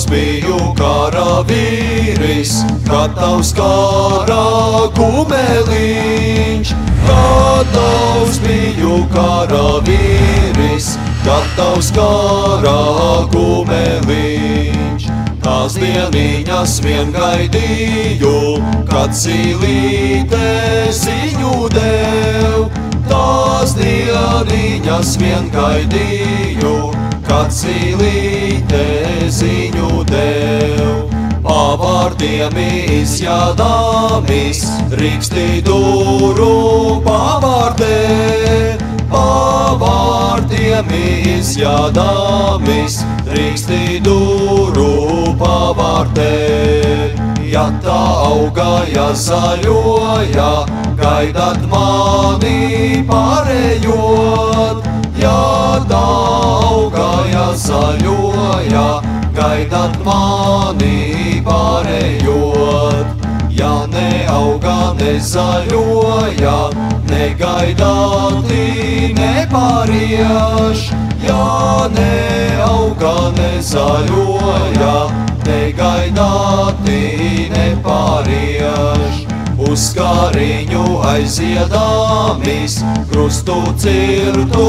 gatavs biju karavīris, gatavs kara kumeliņš. Gatavs biju karavīris, gatavs kara kumeliņš. Tās dieniņas vien gaidīju, kad zīlīte ziņu dev. Tās dieniņas vien gaidīju, kad zīlīte ziņu dev. Pavārdiem izjādāmis, Rīkstidūru pavārdē. Pavārdiem izjādāmis, Rīkstidūru pavārdē. Ja tā auga, ja zaļoja, gaidat mani pārējot. Ja tā auga, ja zaļoja, gaidat mani pārējot. Ja neauga, nezaļoja, negaidāti nepārieš. Ja neauga, nezaļoja, negaidāti nepārieš. Uz kāriņu aiziedāmis, krustu cirtu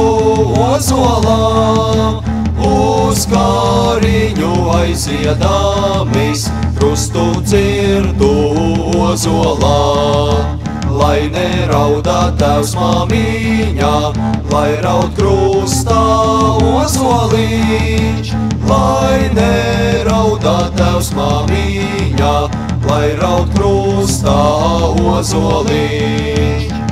ozolām. Uz kāriņu aiziedāmis, krustu cirtu ozolām. Lai nerauda tevs māmiņa, lai raud krustā ozoliņš. Lai nerauda tevs māmiņa, lai raud krustā ozoliņš.